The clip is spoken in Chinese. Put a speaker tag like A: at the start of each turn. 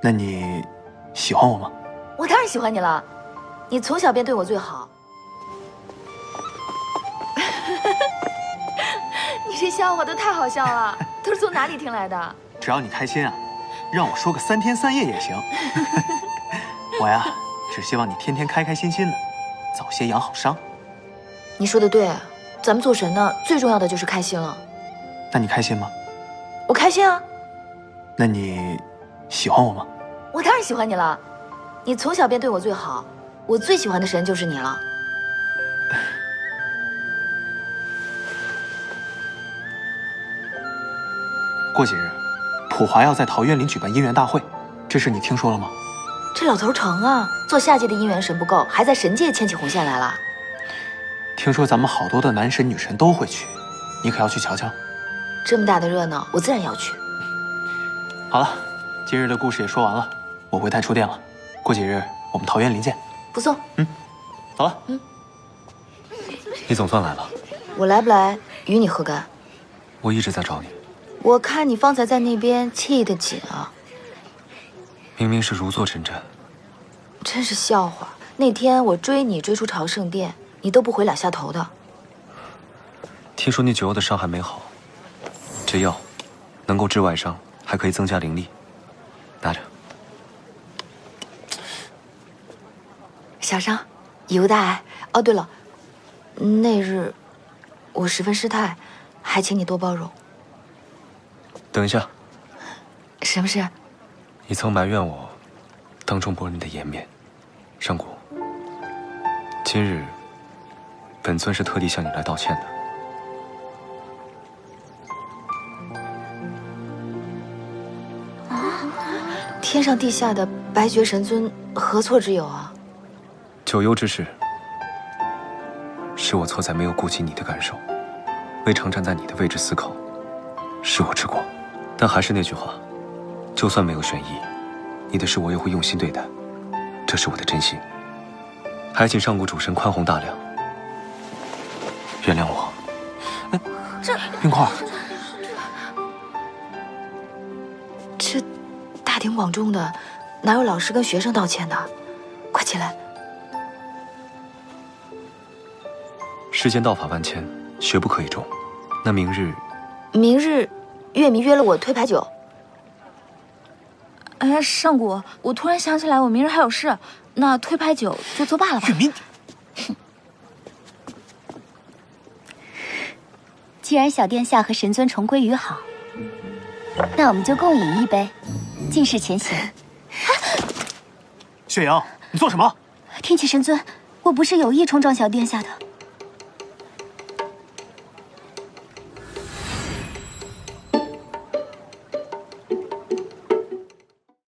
A: 那你喜欢我吗？
B: 我当然喜欢你了，你从小便对我最好。你这笑话都太好笑了，都是从哪里听来的？
A: 只要你开心啊，让我说个3天3夜也行。我呀，只希望你天天开开心心的，早些养好伤。
B: 你说的对，咱们做神呢，最重要的就是开心了。
A: 那你开心吗？
B: 我开心啊。
A: 那你喜欢我吗？
B: 我当然喜欢你了，你从小便对我最好，我最喜欢的神就是你了。
A: 过几日，普华要在桃园岭举办姻缘大会，这事你听说了吗？
B: 这老头成啊，做下界的姻缘神不够，还在神界牵起红线来了。
A: 听说咱们好多的男神女神都会去，你可要去瞧瞧。
B: 这么大的热闹，我自然要去。
A: 好了，今日的故事也说完了，我回太初殿了。过几日我们桃园林见。
B: 不送。
A: 走了。你总算来了。
B: 我来不来与你何干？
A: 我一直在找你。
B: 我看你方才在那边气得紧啊。
A: 明明是如坐针毡。
B: 真是笑话！那天我追你追出朝圣殿，你都不回2下头的。
A: 听说你9幽的伤还没好，这药能够治外伤，还可以增加灵力。拿着。
B: 小伤，以无大碍。哦，对了，那日我十分失态，还请你多包容。
A: 等一下。
B: 什么事？
A: 你曾埋怨我当众驳你的颜面，上古。今日本尊是特地向你来道歉的。
B: 天上地下的白绝神尊何错之有啊
A: 9幽之事，是我错在没有顾及你的感受，未常站在你的位置思考，是我之过。但还是那句话，就算没有玄意，你的事我也会用心对待，这是我的真心。还请上古主神宽宏大量，原谅我。冰块。
B: 这大庭广众的，哪有老师跟学生道歉的？快起来！
A: 世间道法万千，学不可以中。那明日，
B: 月明约了我推牌九。
C: 哎呀，上古，我突然想起来，我明日还有事，那推牌九就作罢了吧。
A: 月明，
D: 既然小殿下和神尊重归于好，那我们就共饮一杯，尽释前嫌。
A: 雪阳，你做什么？
D: 天启神尊，我不是有意冲撞小殿下的。